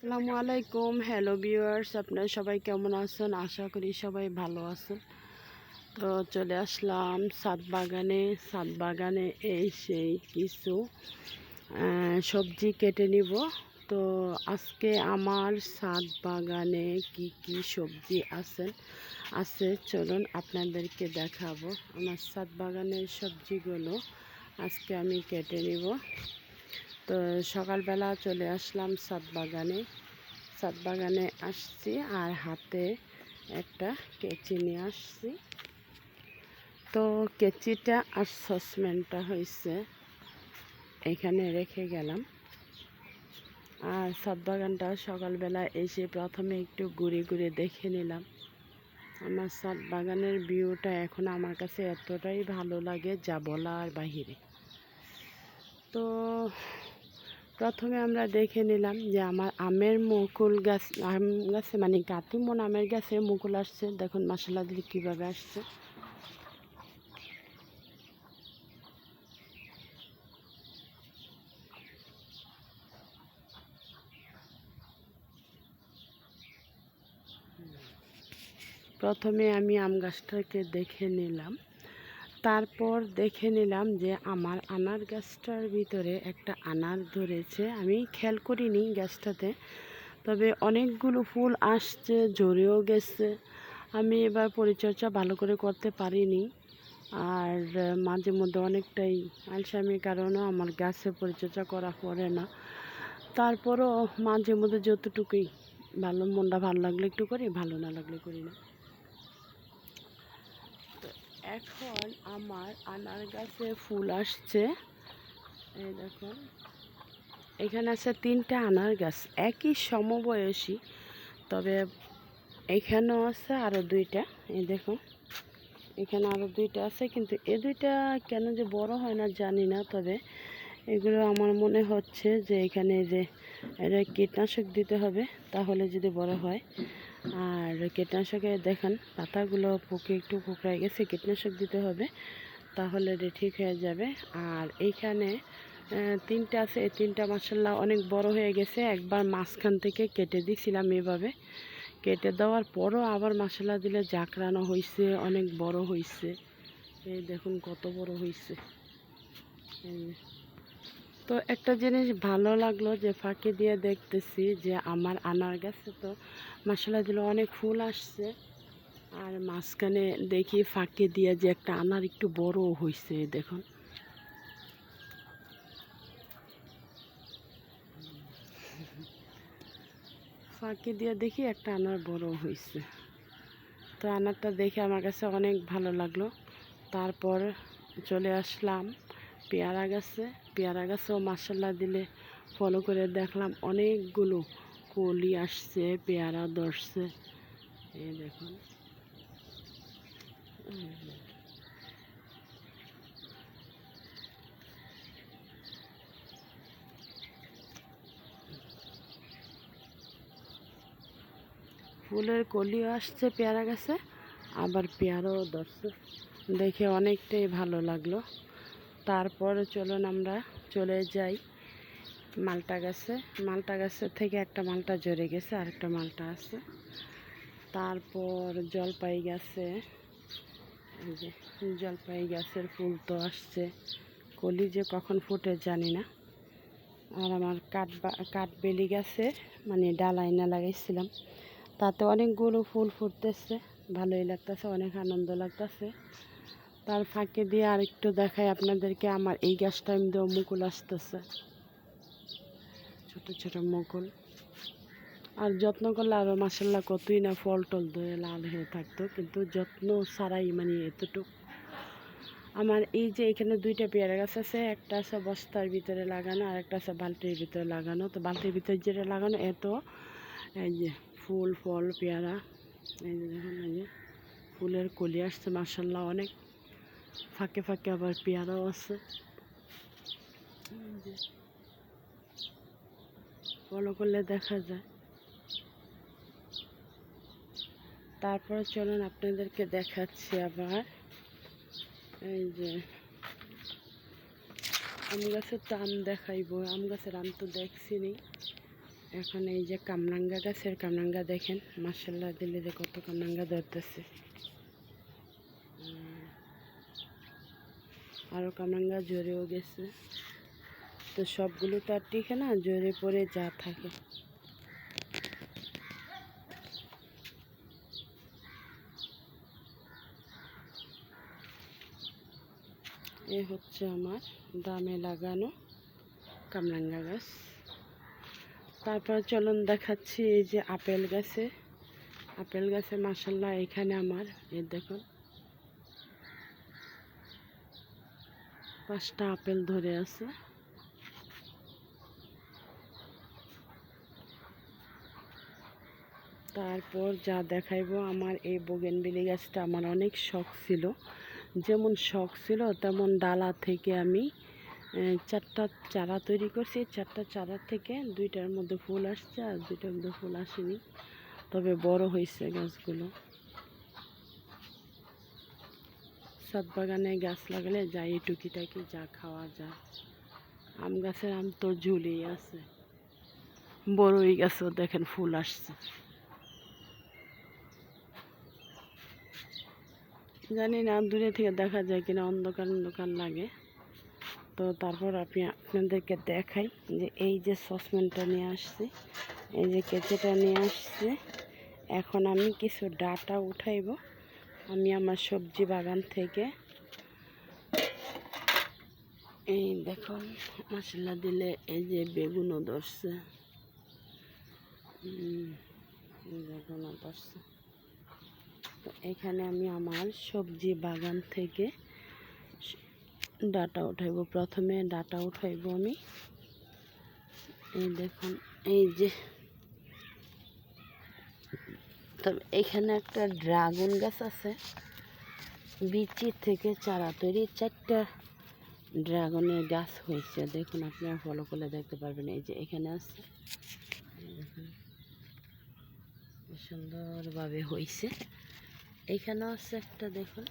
আসসালামু আলাইকুম। Hello viewers, আপনারা সবাই কেমন আছেন? আশা করি সবাই ভালো আছেন। তো চলে আসলাম ছাদ বাগানে এই সেই কিছু সবজি কেটে নিব। তো আজকে আমার ছাদ বাগানে কি কি সবজি আছে চলুন আপনাদেরকে দেখাবো। আমার ছাদ বাগানের সবজিগুলো আজকে আমি কেটে নিব। তো সকালবেলা চলে আসলাম ছাদ বাগানে আসছি আর হাতে একটা কেচি নিয়ে আসছি। তো কেচিটা আর সসপ্যানটা হয়েছে এখানে রেখে গেলাম। আর ছাদ বাগানটা সকালবেলা এসে প্রথমে একটু ঘুরে ঘুরে দেখে নিলাম। আমার ছাদ বাগানের ভিউটা এখন আমার কাছে এতটাই ভালো লাগে যা বলার বাহিরে। তো প্রথমে আমরা দেখে নিলাম যে আমার আম গাছে মানে কাতিমন আমের গাছে মুকুল আসছে। দেখুন মাশাআল্লাহ দিলে কীভাবে আসছে। প্রথমে আমি আম গাছটাকে দেখে নিলাম, তারপর দেখে নিলাম যে আমার আনার গাছটার ভিতরে একটা আনার ধরেছে। আমি খেয়াল করিনি গাছটাতে, তবে অনেকগুলো ফুল আসছে, ঝরেও গেছে। আমি এবার পরিচর্যা ভালো করে করতে পারিনি, আর মাঝে মধ্যে অনেকটাই আলসামির কারণেও আমার গাছে পরিচর্যা করা পড়ে না। তারপরও মাঝে মধ্যে যতটুকুই মনটা ভালো লাগলে একটু করি, ভালো না লাগলে করি না। তো এখন আমার আনার গাছে ফুল আসছে। এই দেখুন, এখানে আছে 3টা আনার গাছ, একই সমবয়সী, তবে এখানেও আছে আরও 2টা। এই দেখুন, এখানে আরও 2টা আছে, কিন্তু এই 2টা কেন যে বড় হয় না জানি না। তবে এগুলো আমার মনে হচ্ছে যে এখানে যে এটা কীটনাশক দিতে হবে, তাহলে যদি বড় হয়। আর কীটনাশকে দেখেন পাতাগুলো পুকে একটু কুকড়ায় গেছে, কীটনাশক দিতে হবে, তাহলে এটা ঠিক হয়ে যাবে। আর এইখানে 3টা আছে, এই 3টা মাশাআল্লাহ অনেক বড় হয়ে গেছে। একবার মাঝখান থেকে কেটে দিয়েছিলাম, এভাবে কেটে দেওয়ার পরও আবার মাশাআল্লাহ দিলে জাকড়ানো হয়েছে, অনেক বড় হয়েছে। এই দেখুন কত বড় হয়েছে। তো একটা জিনিস ভালো লাগলো যে ফাঁকি দিয়ে দেখতেছি যে আমার আনার গাছে তো মাশাআল্লাহ দিলে অনেক ফুল আসছে, আর মাঝখানে দেখি ফাঁকি দিয়ে যে একটা আনার একটু বড় হয়েছে। দেখুন, ফাঁকি দিয়ে দেখি একটা আনার বড় হয়েছে। তো আনারটা দেখে আমার কাছে অনেক ভালো লাগলো। তারপর চলে আসলাম পেয়ারা গাছেও মাশাআল্লাহ দিলে ফলো করে দেখলাম অনেকগুলো কলি আসছে, পেয়ারা ধরছে। এই দেখুন, ফুলের কলিও আসছে পেয়ারা গাছে, আবার পেয়ারাও ধরছে, দেখে অনেকটাই ভালো লাগলো। তারপরে চলুন আমরা চলে যাই মালটা গাছের থেকে একটা মালটা ঝরে গেছে, আরেকটা মালটা আছে। তারপর জলপাই গাছের ফুল তো আসছে, কলি যে কখন ফুটে জানি না। আর আমার কাঠবেলি গাছে মানে ডালাই না লাগাইছিলাম, তাতে অনেকগুলো ফুল ফুটতেছে, ভালোই লাগতেছে, অনেক আনন্দ লাগতেছে। তার ফাঁকে দিয়ে আরেকটু দেখাই আপনাদেরকে, আমার এই গাছটা এমনিতেও মুকুল আসতেছে, ছোট ছোট মুকুল। আর যত্ন করলে আরও মাশাআল্লাহ কতই না ফল টল ধরে লাল হয়ে থাকতো, কিন্তু যত্ন ছাড়াই মানে এতটুকু। আমার এই যে এখানে 2টা পেয়ারা গাছ আছে, একটা আছে বস্তার ভিতরে লাগানো, আর একটা আছে বালতির ভিতরে লাগানো। তো বালতির ভিতরে যেটা লাগানো এত এই যে ফুল ফল পেয়ারা, এই যে দেখুন, এই যে ফুলের কলি আসছে মাশাআল্লাহ অনেক। ফাঁকে ফাঁকে আবার পেয়ারাও আছে, ফলো করলে দেখা যায়। তারপরে চলুন আপনাদেরকে দেখাচ্ছি আবার, এই যে আম গাছের তো আম দেখাইব, আম গাছের আম তো দেখছিনি। এখন এই যে কামরাঙ্গা গাছের কামরাঙ্গা দেখেন, মাশাআল্লাহ দিলে যে কত কামরাঙ্গা ধরতেছে। আরও কামরাঙ্গা ঝরেও গেছে, তো সবগুলো তো আর টিকে না, ঝরে পড়ে যা থাকে। এ হচ্ছে আমার ড্রামে লাগানো কামরাঙ্গা গাছ। তারপর চলুন দেখাচ্ছি এই যে আপেল গাছে মাশাআল্লাহ এখানে আমার এই দেখুন 5টা আপেল ধরে আছে। তারপর যা দেখাইবো, আমার এই বোগেনভিলিয়া গাছটা আমার অনেক শখ ছিল। যেমন শখ ছিল তেমন ডালা থেকে আমি 4টা চারা তৈরি করছি। 4টা চারা থেকে 2টার মধ্যে ফুল আসছে, আর 2টার মধ্যে ফুল আসেনি, তবে বড় হয়েছে গাছগুলো। ছাদ বাগানে গাছ লাগালে যাই টুকিটাকি যা খাওয়া যায়। আম গাছের আম তো ঝুলেই আছে, বড়ই গাছও দেখেন ফুল আসছে। জানি না দূরে থেকে দেখা যায় কিনা, অন্ধকার অন্ধকার লাগে। তো তারপর আপনাদেরকে দেখাই যে এই যে সসপ্যানটা নিয়ে আসছি, এই যে কেঁচেটা নিয়ে আসছে। এখন আমি কিছু ডাটা উঠাইব আমি আমার সবজি বাগান থেকে। এই দেখুন মশলা দিলে এই যে বেগুনও ধরছে, বেগুনও ধরছে। তো এখানে আমি আমার সবজি বাগান থেকে ডাটা উঠাইব। প্রথমে ডাটা উঠাইব আমি, এই দেখুন এই যে। তবে এখানে একটা ড্রাগন গাছ আছে, বিচি থেকে চারা তৈরি 4টা ড্রাগনের গাছ হয়েছে। দেখুন আপনারা ফলো করলে দেখতে পারবেন, এই যে এখানে আছে, সুন্দরভাবে হয়েছে। এখানেও আছে একটা, দেখুন।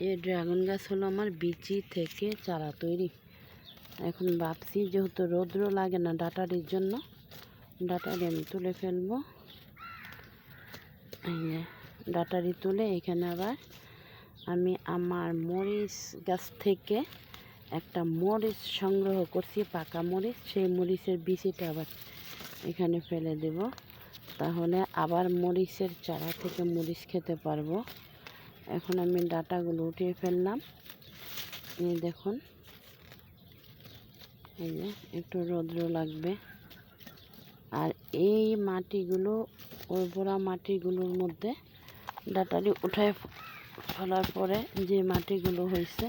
এই ড্রাগন গাছ হলো আমার বিচি থেকে চারা তৈরি। এখন ভাবছি যেহেতু রৌদ্র লাগে না ডাটারির জন্য, ডাটারি আমি তুলে ফেলবো। ডাটারি তুলে এখানে আবার আমি আমার মরিচ গাছ থেকে একটা মরিচ সংগ্রহ করছি, পাকা মরিচ। সেই মরিচের বিচিটা আবার এখানে ফেলে দেব, তাহলে আবার মরিচের চারা থেকে মরিচ খেতে পারবো। এখন আমি ডাটাগুলো উঠিয়ে ফেললাম। এই দেখুন, এই যে একটু রৌদ্র লাগবে। আর এই মাটিগুলো, উর্বরা মাটিগুলোর মধ্যে ডাটারি উঠায় ফেলার পরে যে মাটিগুলো হয়েছে,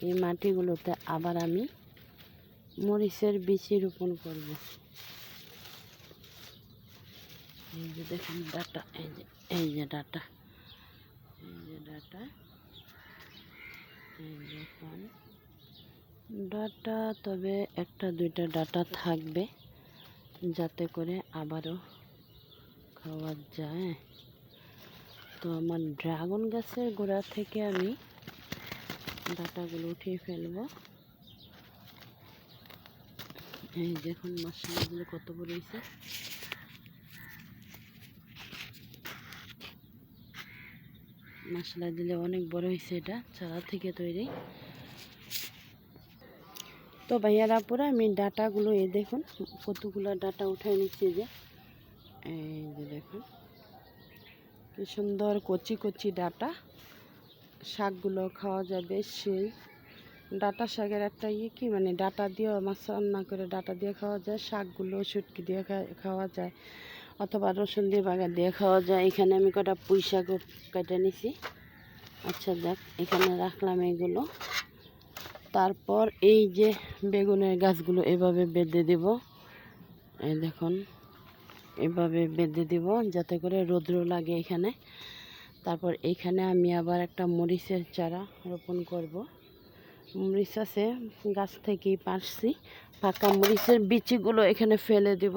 এই মাটিগুলোতে আবার আমি মরিচের বীজ রোপণ করব। এই যে দেখুন ডাটা, এই যে ডাটা, এই যে ডাটা, এই দেখুন ডাটা। তবে 1-2টা ডাটা থাকবে, যাতে করে আবারও খাওয়া যায়। তো আমার ড্রাগন গাছের গোড়া থেকে আমি ডাটাগুলো উঠিয়ে ফেলবো। এই দেখুন মশলাগুলো কত বড় হয়েছে। মশলা দিলে অনেক বড় হয়েছে, এটা চারা থেকে তৈরি। তো ভাইয়ারা পুরো আমি ডাটাগুলো এই দেখুন কতগুলো ডাটা উঠে নিচ্ছি। যে এই যে দেখুন কি সুন্দর কচি কচি ডাটা, শাকগুলো খাওয়া যাবে। সেই ডাটা শাকের একটা কি মানে ডাটা দিয়ে মাছ রান্না করে ডাটা দিয়ে খাওয়া যায়, শাকগুলো শুটকি দিয়ে খাওয়া যায়, অথবা রসুন দিয়ে বাগার দিয়ে খাওয়া যায়। এখানে আমি কটা পুঁই শাকও কেটে নিছি। আচ্ছা যাক, এখানে রাখলাম এগুলো। তারপর এই যে বেগুনের গাছগুলো এভাবে বেঁধে দেব, এই দেখুন এভাবে বেঁধে দেব যাতে করে রৌদ্র লাগে এখানে। তারপর এখানে আমি আবার একটা মরিচের চারা রোপণ করব। মরিচ আছে গাছ থেকেই পারছি, পাকা মরিচের বিচিগুলো এখানে ফেলে দেব,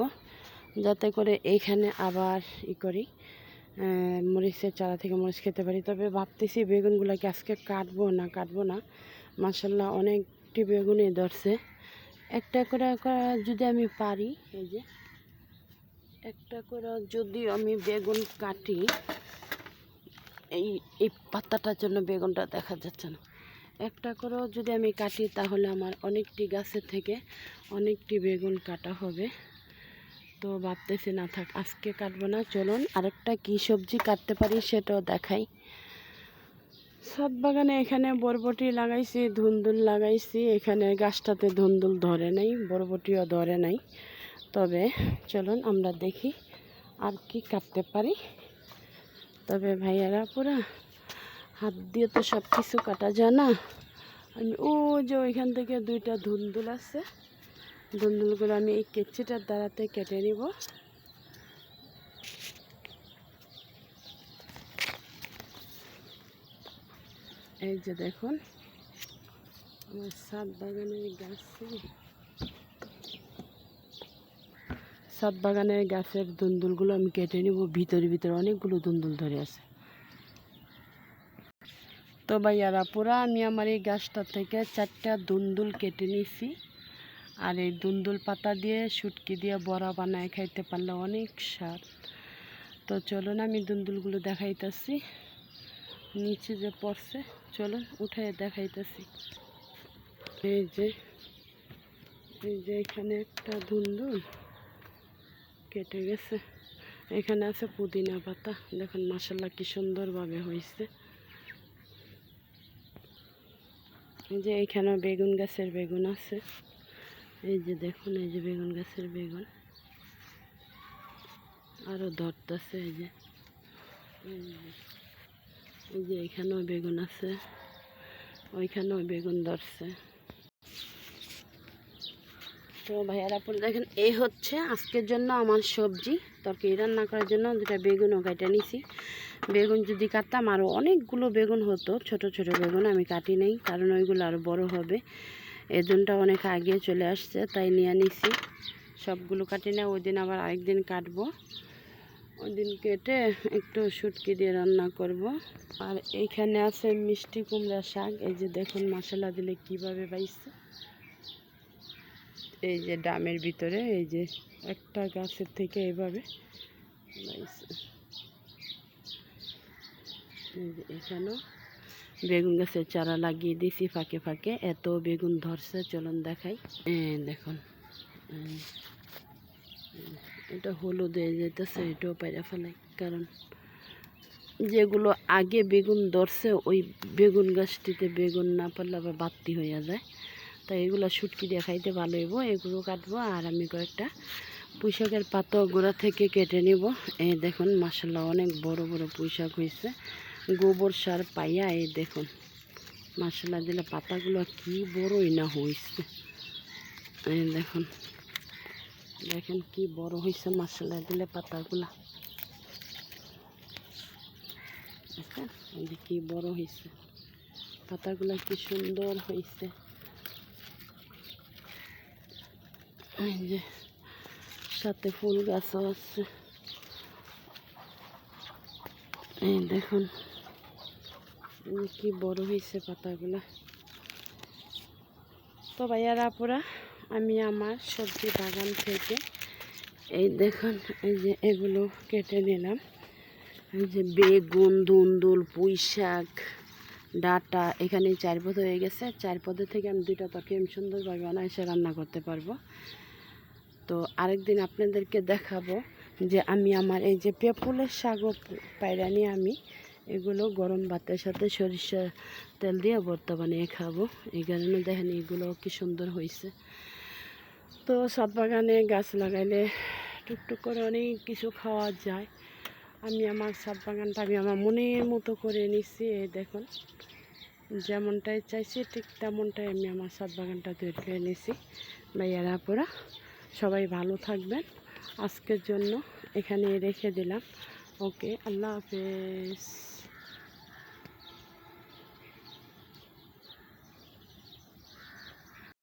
যাতে করে এইখানে আবার করি মরিচের চারা থেকে মরিচ খেতে পারি। তবে ভাবতেছি বেগুনগুলোকে আজকে কাটবো না। মাশাল্লাহ অনেকটি বেগুনই ধরছে। একটা করে যদি আমি পারি, এই যে একটা করে যদি আমি বেগুন কাটি, এই পাতাটার জন্য বেগুনটা দেখা যাচ্ছে না, একটা করেও যদি আমি কাটি তাহলে আমার অনেকটি গাছের থেকে অনেকটি বেগুন কাটা হবে। তো ভাবতেছি না থাক, আজকে কাটবো না। চলুন আরেকটা কি সবজি কাটতে পারি সেটাও দেখাই। ছাদ বাগানে এখানে বরবটি লাগাইছি, ধুন্দুল লাগাইছি। এখানে গাছটাতে ধুন্দুল ধরে নাই, বরবটিও ধরে নাই। তবে চলুন আমরা দেখি আর কি কাটতে পারি। তবে ভাইয়ারা পুরা হাত দিয়ে তো সব কিছু কাটা যায় না। আমি যে ওইখান থেকে দুইটা ধুন্দুল আছে, ধুন্দুলগুলো আমি এই কেচিটার দ্বারাতে কেটে নিব। এই যে দেখুন আমার ছাদ বাগানের গাছের ধুন্দুলগুলো আমি কেটে নিব। ভিতরে অনেকগুলো ধুন্দুল ধরে আছে। তো ভাইয়ারা পুরা আমি আমার এই গাছটা থেকে 4টা ধুন্দুল কেটে নিছি। আর এই ধুন্দুল পাতা দিয়ে শুটকি দিয়ে বড়া বানায় খাইতে পারলে অনেক স্বাদ। তো চলুন আমি ধুন্দুলগুলো দেখাইতেছি, নিচে যে পড়ছে চলুন উঠে দেখাইতেছি। এই যে এখানে একটা ধুন্দুল কেটে গেছে। এখানে আছে পুদিনা পাতা, দেখুন মাশাল্লাহ কি সুন্দরভাবে হয়েছে। এই যে এখানে বেগুন গাছের বেগুন আছে। এই যে দেখুন, এই যে বেগুন গাছের বেগুন আরো ধরতেছে। এই যে এখানেও বেগুন আছে, ওইখানেও বেগুন ধরছে। তো ভাইয়ারা পরে দেখেন, এই হচ্ছে আজকের জন্য আমার সবজি তরকারি রান্না করার জন্য। দুটা বেগুনও কেটে নিছি। বেগুন যদি কাটতাম আরও অনেকগুলো বেগুন হতো, ছোট বেগুন আমি কাটি নেই, কারণ ওইগুলো আরও বড় হবে। এজনটা অনেক আগে চলে আসছে, তাই নিয়ে নিছি। সবগুলো কাটি না, ওই দিন আবার আরেকদিন কাটবো। ওই দিন কেটে একটু শুটকি দিয়ে রান্না করব। আর এইখানে আছে মিষ্টি কুমড়া শাক। এই যে দেখুন মশলা দিলে কিভাবে বাইছে। এই যে ডামের ভিতরে, এই যে একটা গাছের থেকে এইভাবে বাইছে। এই যে এখানেও বেগুন গাছের চারা লাগিয়ে দিয়েছি ফাঁকে। এত বেগুন ধরছে, চলুন দেখাই। দেখুন এটা হলুদ হয়ে যেতেছে, এটাও পাইরা ফেলাই। কারণ যেগুলো আগে বেগুন ধরছে ওই বেগুন গাছটিতে বেগুন না পারলে আবার বাড়তি হয়ে যায়। তাই এগুলো শুটকি দিয়ে খাইতে ভালো হইব। এগুলো কাটবো। আর আমি কয়েকটা পুঁইশাকের পাতা গোড়া থেকে কেটে নিব। এই দেখুন মাশাল্লাহ অনেক বড় পুঁইশাক হয়েছে, গোবর সার পাইয়া। এই দেখুন মাশাল্লাহ দিলে পাতাগুলো কি বড়ই না হয়েছে। এই দেখুন কি বড় হয়েছে মাশাল্লাহ দিলে পাতাগুলা। দেখেন এই যে কি বড় হয়েছে পাতাগুলা, কি সুন্দর হয়েছে। এই যে সাথে ফুল গাছও আছে। এই দেখুন কি বড় হয়েছে পাতাগুলা। তো ভাইয়ারা আপুরা, আমি আমার সবজি বাগান থেকে এই দেখুন এই যে এগুলো কেটে নিলাম। এই যে বেগুন, ধুন্দুল, পুঁই শাক, ডাঁটা, এখানে 4 পদ হয়ে গেছে। 4 পদের থেকে আমি 2টা তরকারি আমি সুন্দরভাবে অনায়াসে রান্না করতে পারবো। তো আরেকদিন আপনাদেরকে দেখাবো যে আমি আমার এই যে পেঁপুলের শাকও পায়রা নিয়ে আমি এগুলো গরম ভাতের সাথে সরিষার তেল দিয়ে ভর্তা বানিয়ে খাবো। এই কারণে দেখেন এগুলো কি সুন্দর হয়েছে। তো ছাদ বাগানে গাছ লাগাইলে টুকটুক করে অনেক কিছু খাওয়া যায়। আমি আমার ছাদ বাগানটা আমি আমার মনের মতো করে নিছি। এই দেখুন যেমনটাই চাইছি ঠিক তেমনটাই আমি আমার ছাদ বাগানটা তৈরি করে নিছি। ভাইয়ারা আপুরা সবাই ভালো থাকবেন। আজকের জন্য এখানে রেখে দিলাম। ওকে, আল্লাহ হাফেজ।